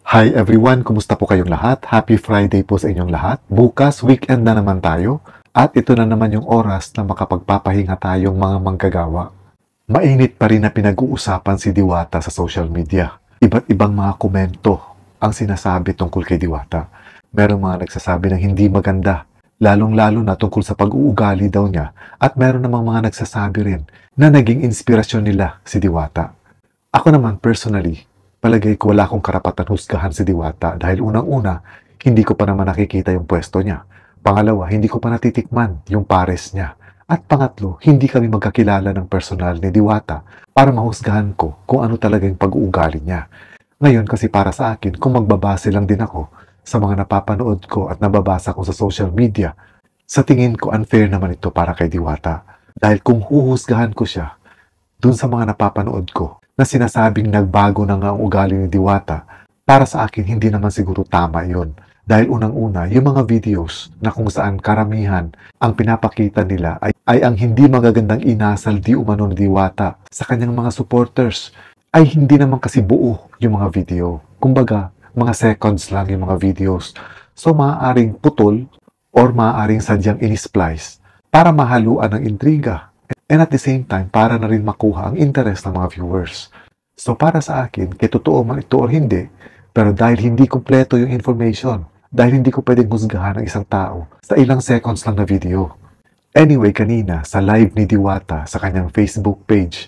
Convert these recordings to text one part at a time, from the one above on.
Hi everyone, kumusta po kayong lahat? Happy Friday po sa inyong lahat. Bukas, weekend na naman tayo. At ito na naman yung oras na makapagpapahinga tayong mga manggagawa. Mainit pa rin na pinag-uusapan si Diwata sa social media. Iba't ibang mga komento ang sinasabi tungkol kay Diwata. Merong mga nagsasabi ng hindi maganda, lalong-lalo na tungkol sa pag-uugali daw niya. At meron namang mga nagsasabi rin na naging inspirasyon nila si Diwata. Ako naman personally, palagay ko wala akong karapatan husgahan si Diwata dahil unang-una, hindi ko pa naman nakikita yung pwesto niya. Pangalawa, hindi ko pa natitikman yung pares niya. At pangatlo, hindi kami magkakilala ng personal ni Diwata para mahusgahan ko kung ano talaga yung pag-uugali niya. Ngayon kasi para sa akin, kung magbabase lang din ako sa mga napapanood ko at nababasa ko sa social media, sa tingin ko unfair naman ito para kay Diwata. Dahil kung huhusgahan ko siya, dun sa mga napapanood ko, na sinasabing nagbago na nga ang ugali ni Diwata, para sa akin hindi naman siguro tama yon. Dahil unang-una, yung mga videos na kung saan karamihan ang pinapakita nila ay ang hindi magagandang inasal di umano ni Diwata sa kanyang mga supporters, ay hindi naman kasi buo yung mga video. Kumbaga, mga seconds lang yung mga videos. So maaaring putol or maaaring sadyang in-splice para mahaluan ng intriga. And at the same time, para na rin makuha ang interest ng mga viewers. So para sa akin, kaya totoo man ito o hindi, pero dahil hindi kumpleto yung information, dahil hindi ko pwedeng husgahan ng isang tao sa ilang seconds lang na video. Anyway, kanina sa live ni Diwata sa kanyang Facebook page,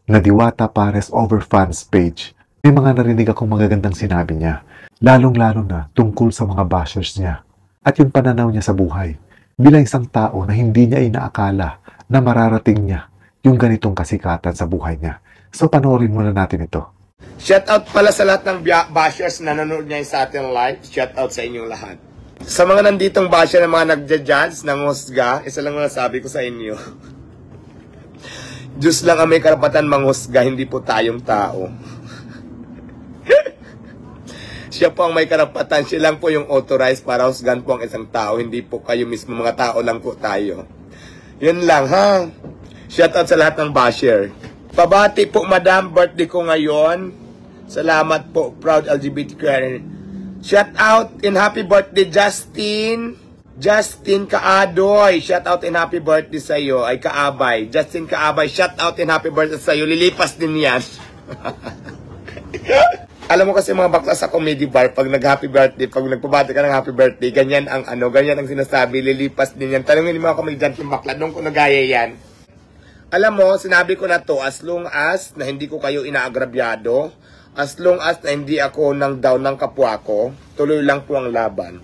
na Diwata Pares Over Fans page, may mga narinig akong magagandang sinabi niya, lalong-lalo na tungkol sa mga bashers niya at yung pananaw niya sa buhay bilang isang tao na hindi niya inaakala na mararating niya yung ganitong kasikatan sa buhay niya. So panoorin muna natin ito. Shoutout pala sa lahat ng bashers na nanonood niya sa ating live. Shoutout sa inyong lahat. Sa mga nanditong basher na mga nagja-judge, nanghusga, isa lang nasabi ko sa inyo. Diyos lang ang may karapatan manghusga, hindi po tayong tao. Siya po ang may karapatan, siya lang po yung authorized para husgan po ang isang tao, hindi po kayo mismo, mga tao lang po tayo. Yun lang, ha? Shoutout sa lahat ng basher. Pabati po, madam, birthday ko ngayon. Salamat po, proud LGBTQ. Shoutout and happy birthday, Justin. Justin Kaadoy. Shoutout and happy birthday sa iyo. Ay, Kaabay. Justin Kaabay, shoutout and happy birthday sa iyo. Lilipas din yan. Alam mo kasi mga bakla sa comedy bar, pag nag-happy birthday, pag nagpabati ka ng happy birthday, ganyan ang ganyan ang sinasabi, lilipas din yan. Tanongin mo mga komedyante yung bakla, nung ko nagaya yan. Alam mo, sinabi ko na to, as long as na hindi ko kayo inaagrabyado, as long as na hindi ako nang down ng kapwa ko, tuloy lang po ang laban.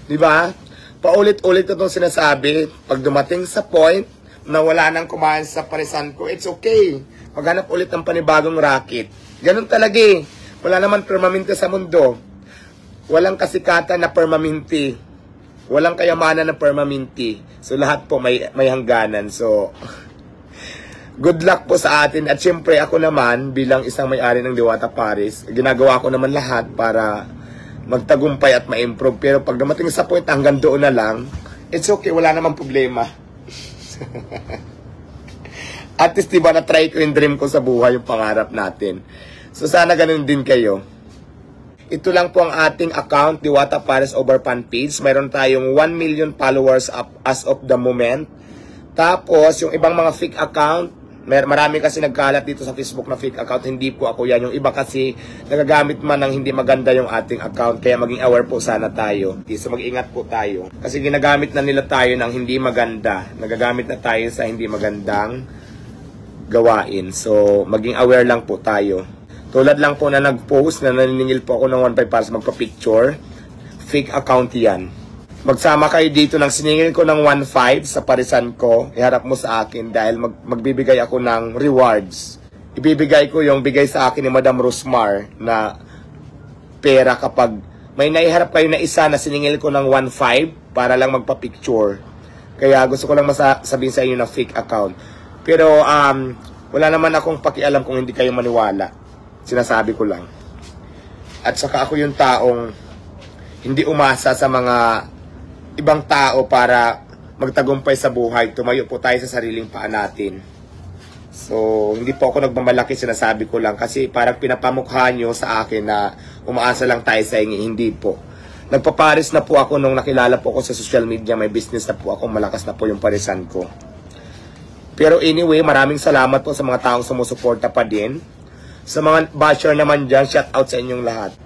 Diba? Paulit-ulit itong sinasabi, pag dumating sa point na wala nang kumain sa parisan ko, it's okay. Maghanap ulit ng panibagong racket. Ganun talaga eh. Wala naman permanente sa mundo. Walang kasikatan na permanente. Walang kayamanan na permanente. So lahat po may hangganan. So good luck po sa atin. At syempre ako naman bilang isang may-ari ng Diwata Pares, ginagawa ko naman lahat para magtagumpay at ma-improve. Pero pag dumating sa point hanggang doon na lang, it's okay. Wala namang problema. At least diba na-try ko yung dream ko sa buhay, yung pangarap natin. So sana ganun din kayo. Ito lang po ang ating account, Diwata Pares Over Fan Page. Mayroon tayong 1 million followers up as of the moment. Tapos yung ibang mga fake account, marami kasi nagkalat dito sa Facebook na fake account. Hindi po ako yan. Yung iba kasi nagagamit man ng hindi maganda yung ating account. Kaya maging aware po sana tayo. So mag-ingat po tayo. Kasi ginagamit na nila tayo ng hindi maganda. Nagagamit na tayo sa hindi magandang gawain. So, maging aware lang po tayo. Tulad lang po na nag-post na naniningil po ako ng 1.5 para sa magpa-picture. Fake account yan. Magsama kayo dito ng siningil ko ng 1.5 sa parisan ko. Iharap mo sa akin dahil magbibigay ako ng rewards. Ibibigay ko yung bigay sa akin ni Madam Rosmar na pera kapag may naiharap kayo na isa na siningil ko ng 1.5 para lang magpa-picture. Kaya gusto ko lang sabihin sa inyo na fake account. Pero wala naman akong pakialam kung hindi kayo maniwala. Sinasabi ko lang. At saka ako yung taong hindi umasa sa mga ibang tao para magtagumpay sa buhay. Tumayo po tayo sa sariling paa natin. So, hindi po ako nagmamalaki, sinasabi ko lang. Kasi parang pinapamukha nyo sa akin na umaasa lang tayo sa inyo. Hindi po. Nagpaparis na po ako nung nakilala po ako sa social media. May business na po ako. Malakas na po yung parisan ko. Pero anyway, maraming salamat po sa mga taong sumusuporta pa din. Sa mga basher naman dyan, shout out sa inyong lahat.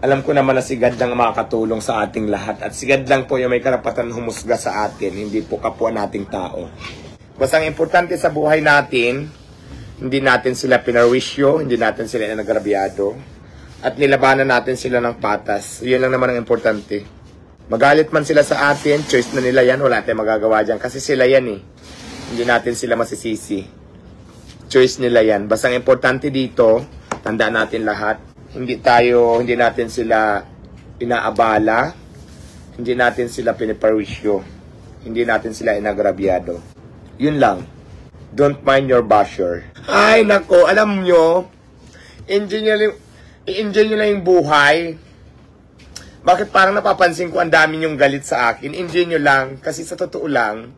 Alam ko naman na si God lang makakatulong sa ating lahat. At si God lang po yung may karapatan humusga sa atin. Hindi po kapwa nating tao. Basta ang importante sa buhay natin, hindi natin sila pinarwisyo, hindi natin sila nagrabyado, at nilabanan natin sila ng patas. Yun lang naman ang importante. Magalit man sila sa atin, choice na nila yan, wala tayong magagawa dyan. Kasi sila yan eh. Hindi natin sila masisisi. Choice nila yan. Basta ang importante dito, tandaan natin lahat, hindi natin sila inaabala, hindi natin sila piniparwisyo, hindi natin sila inagrabyado. Yun lang. Don't mind your basher. Ay, nako, alam nyo, i-enjoy nyo lang yung buhay. Bakit parang napapansin ko ang dami nyong galit sa akin? Enjoy nyo lang. Kasi sa totoo lang,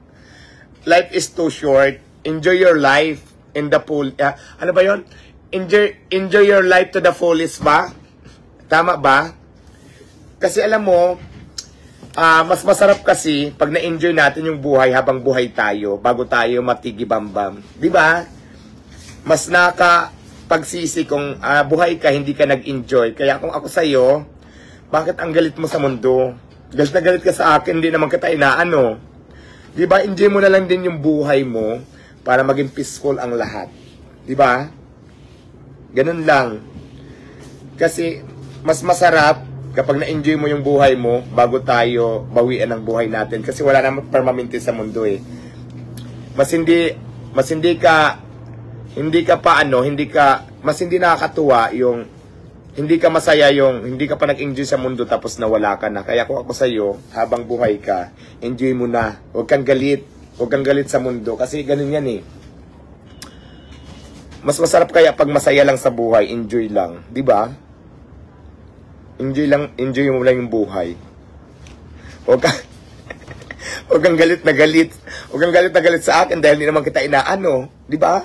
life is too short. Enjoy your life in the pool. Ano ba yun? Enjoy your life to the fullest ba? Tama ba? Kasi alam mo, mas masarap kasi pag na-enjoy natin yung buhay habang buhay tayo bago tayo matigibambam. Di ba? Mas nakapagsisi kung buhay ka, hindi ka nag-enjoy. Kaya kung ako sa'yo, bakit ang galit mo sa mundo? Galit na galit ka sa akin, hindi naman kita inaano. Di ba? Enjoy mo na lang din yung buhay mo para maging peaceful ang lahat. Di ba? Ganun lang. Kasi mas masarap kapag na-enjoy mo yung buhay mo bago tayo bawian ang buhay natin. Kasi wala namang permanente sa mundo eh. Mas hindi nakakatuwa yung hindi ka masaya yung hindi ka pa nag-enjoy sa mundo tapos nawala ka na. Kaya kung ako sa'yo, habang buhay ka, enjoy mo na. Huwag kang galit. Huwag kang galit sa mundo. Kasi ganun yan eh. Mas masarap kaya pag masaya lang sa buhay, enjoy lang. Di ba? Enjoy mo lang yung buhay. Huwag kang galit na galit. Huwag kang galit na galit sa akin dahil hindi naman kita inaano. Di ba?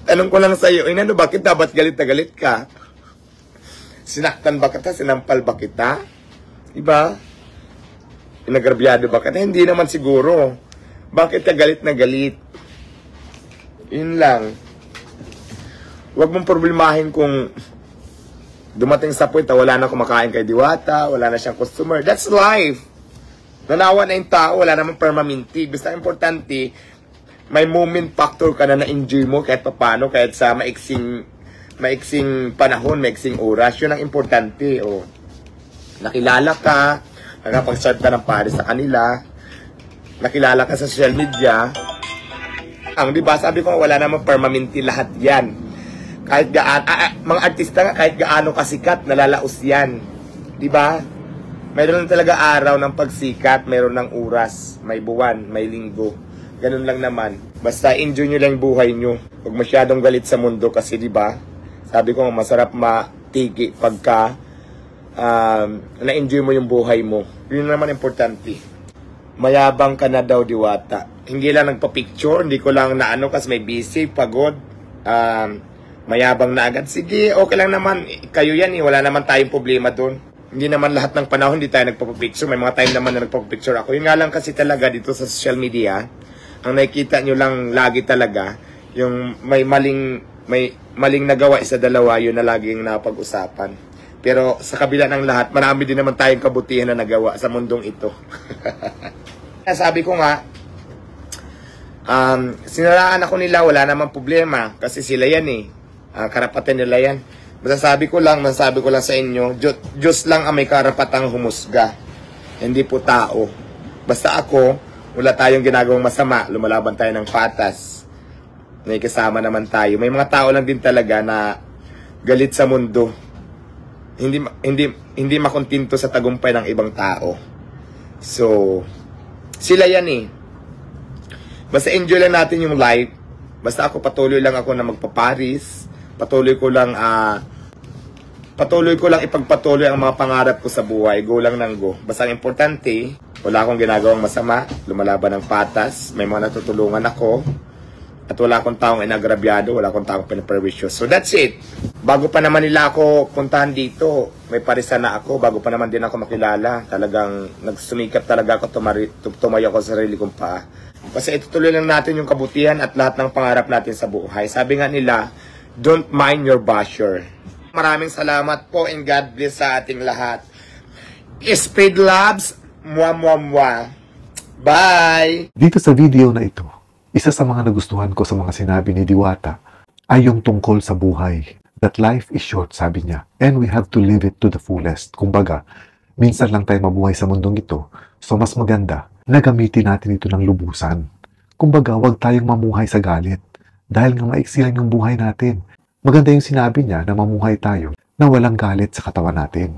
Tanong ko lang sa'yo, inano, bakit dapat galit na galit ka? Sinaktan ba kita? Sinampal ba kita? Di ba? Inagrabyado ba kita? Hindi naman siguro. Bakit ka galit na galit? Yun lang. Huwag mong problemahin kung dumating sa point na wala na kumakain kay Diwata, wala na siyang customer. That's life. Nanawa na yung tao, wala namang permanente. Basta importante, may moment factor ka na na-enjoy mo kahit papano, kahit sa maiksing panahon, maiksing oras. Yun ang importante. O, nakilala ka, nakapag-start ka ng pare sa kanila, nakilala ka sa social media. Ang diba, sabi ko, wala namang permanente lahat yan. Kahit mga artista nga, kahit gaano kasikat, nalalaos yan. Diba? Mayroon talaga araw ng pagsikat, mayroon ng oras, may buwan, may linggo. Ganun lang naman. Basta enjoy nyo lang yung buhay nyo. Huwag masyadong galit sa mundo kasi diba, sabi ko, masarap matigi pagka na-enjoy mo yung buhay mo. Yun naman importante. Mayabang ka na daw, Diwata. Hindi lang nagpa-picture, hindi ko lang naano kasi may busy, pagod. Mayabang na agad. Sige, okay lang naman. Kayo yan eh, wala naman tayong problema doon. Hindi naman lahat ng panahon hindi tayo nagpa-picture. May mga time naman na nagpa-picture ako. Yun nga lang kasi talaga dito sa social media, ang nakikita nyo lang lagi talaga, yung may maling nagawa isa dalawa, yun na laging napag-usapan. Pero sa kabila ng lahat, marami din naman tayong kabutihan na nagawa sa mundong ito. Sabi ko nga, sinaraan ako nila, wala namang problema. Kasi sila yan eh. Karapatan nila yan. Masasabi ko lang sa inyo, Diyos lang ang may karapatang humusga. Hindi po tao. Basta ako, wala tayong ginagawang masama. Lumalaban tayo ng patas. May kasama naman tayo. May mga tao lang din talaga na galit sa mundo. Hindi makontinto sa tagumpay ng ibang tao. So, sila yan eh. Basta enjoy lang natin yung life. Basta ako patuloy lang ako na magpaparis. Patuloy ko lang ipagpatuloy ang mga pangarap ko sa buhay. Go lang ng go. Basta ang importante, Wala akong ginagawang masama, lumalaban ng patas, may mga natutulungan ako, at wala akong taong inagrabyado, wala akong taong pinaperwisyo. So that's it. Bago pa naman nila ako puntahan dito, may parisan na ako, bago pa naman din ako makilala. Talagang nagsumikap talaga ako, tumayo ako sa sarili kong paa. Kasi itutuloy lang natin yung kabutihan at lahat ng pangarap natin sa buhay. Sabi nga nila, don't mind your basher. Maraming salamat po and God bless sa ating lahat. Spread loves, mwah mwah mwah. Bye! Dito sa video na ito, isa sa mga nagustuhan ko sa mga sinabi ni Diwata ay yung tungkol sa buhay. That life is short, sabi niya, and we have to live it to the fullest. Kumbaga, minsan lang tayo mabuhay sa mundong ito, so mas maganda na gamitin natin ito ng lubusan. Kumbaga, huwag tayong mamuhay sa galit dahil nga maiksi lang yung buhay natin. Maganda yung sinabi niya na mamuhay tayo na walang galit sa katawan natin.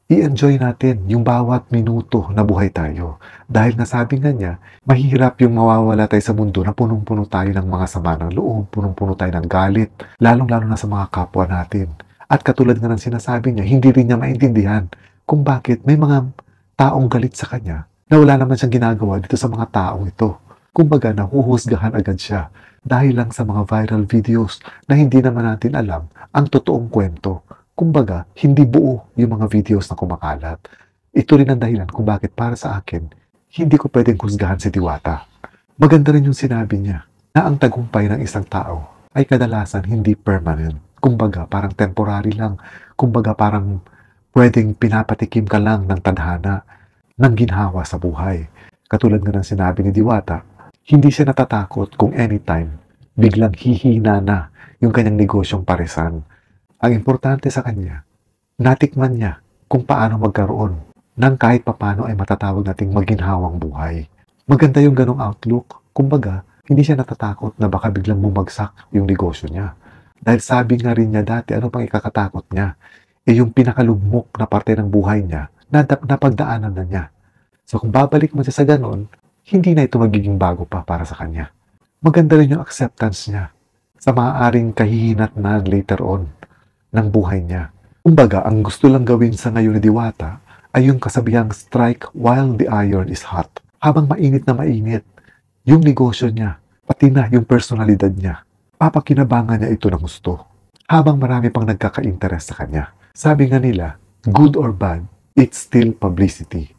I-enjoy natin yung bawat minuto na buhay tayo. Dahil nasabi nga niya, mahirap yung mawawala tayo sa mundo na punong-puno tayo ng mga sama ng loob, punong-puno tayo ng galit, lalong-lalo na sa mga kapwa natin. At katulad nga ng sinasabi niya, hindi rin niya maintindihan kung bakit may mga taong galit sa kanya na wala naman siyang ginagawa dito sa mga taong ito. Kumbaga, nahuhusgahan agad siya dahil lang sa mga viral videos na hindi naman natin alam ang totoong kwento. Kumbaga, hindi buo yung mga videos na kumakalat. Ito rin ang dahilan kung bakit para sa akin, hindi ko pwedeng husgahan si Diwata. Maganda rin yung sinabi niya na ang tagumpay ng isang tao ay kadalasan hindi permanent. Kumbaga, parang temporary lang. Kumbaga, parang pwedeng pinapatikim ka lang ng tadhana, ng ginhawa sa buhay. Katulad nga ng sinabi ni Diwata, hindi siya natatakot kung anytime biglang hihina na yung kanyang negosyong parisan. Ang importante sa kanya, natikman niya kung paano magkaroon ng kahit papano ay matatawag nating maginhawang buhay. Maganda yung ganong outlook. Kumbaga, hindi siya natatakot na baka biglang bumagsak yung negosyo niya. Dahil sabi nga rin niya dati, ano pang ikakatakot niya? Yung pinakalugmok na parte ng buhay niya na napagdaanan na niya. So kung babalik mo siya sa ganon, hindi na ito magiging bago pa para sa kanya. Maganda rin yung acceptance niya sa maaaring kahihinat na later on ng buhay niya. Kumbaga, ang gusto lang gawin sa ngayon ni Diwata ay yung kasabihang strike while the iron is hot. Habang mainit na mainit, yung negosyo niya, pati na yung personalidad niya, papakinabangan niya ito ng gusto. Habang marami pang nagkaka-interest sa kanya. Sabi nga nila, good or bad, it's still publicity.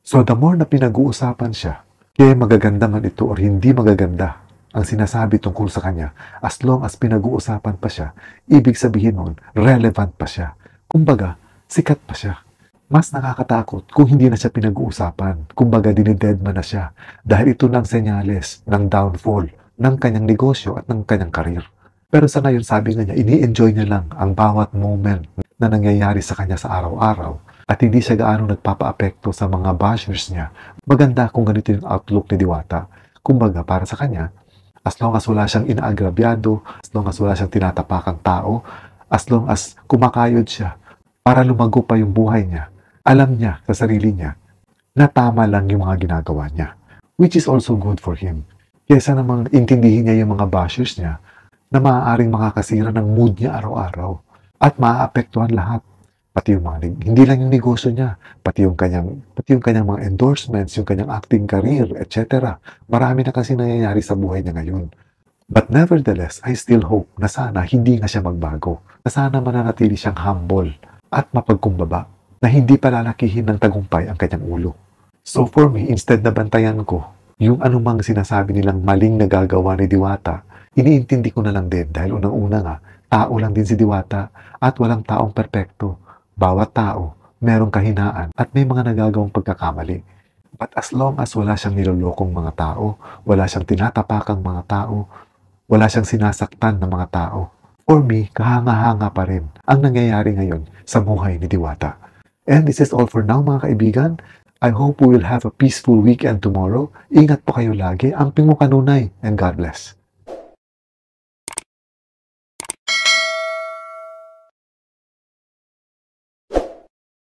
So the more na pinag-uusapan siya, kaya magaganda man ito or hindi magaganda, ang sinasabi tungkol sa kanya, as long as pinag-uusapan pa siya, ibig sabihin nun, relevant pa siya. Kumbaga, sikat pa siya. Mas nakakatakot kung hindi na siya pinag-uusapan. Kumbaga, dinidedma na siya. Dahil ito ng senyales ng downfall ng kanyang negosyo at ng kanyang karir. Pero sa ngayon, sabi nga niya, ini-enjoy niya lang ang bawat moment na nangyayari sa kanya sa araw-araw. At hindi siya gaano nagpapa-apekto sa mga bashers niya. Maganda kung ganito yung outlook ni Diwata. Kumbaga, para sa kanya, as long as wala siyang inaagrabyado, as long as wala siyang tinatapakang tao, as long as kumakayod siya para lumago pa yung buhay niya, alam niya sa sarili niya na tama lang yung mga ginagawa niya. Which is also good for him. Kesa namang intindihin niya yung mga bashers niya na maaaring makakasira ng mood niya araw-araw at maaapektuhan lahat. Pati yung mga, hindi lang yung negosyo niya, pati yung kanyang mga endorsements, yung kanyang acting career, etc. Marami na kasi nangyayari sa buhay niya ngayon. But nevertheless, I still hope na sana hindi nga siya magbago, na sana mananatili siyang humble at mapagkumbaba, na hindi palalakihin ng tagumpay ang kanyang ulo. So for me, instead na bantayan ko yung anumang sinasabi nilang maling nagagawa ni Diwata, iniintindi ko na lang din dahil unang-una nga, tao lang din si Diwata at walang taong perpekto. Bawat tao, merong kahinaan at may mga nagagawang pagkakamali. But as long as wala siyang nilolokong mga tao, wala siyang tinatapakang mga tao, wala siyang sinasaktan ng mga tao, for me, kahanga-hanga pa rin ang nangyayari ngayon sa buhay ni Diwata. And this is all for now mga kaibigan. I hope we will have a peaceful weekend tomorrow. Ingat po kayo lagi. Amping mo kanunay and God bless.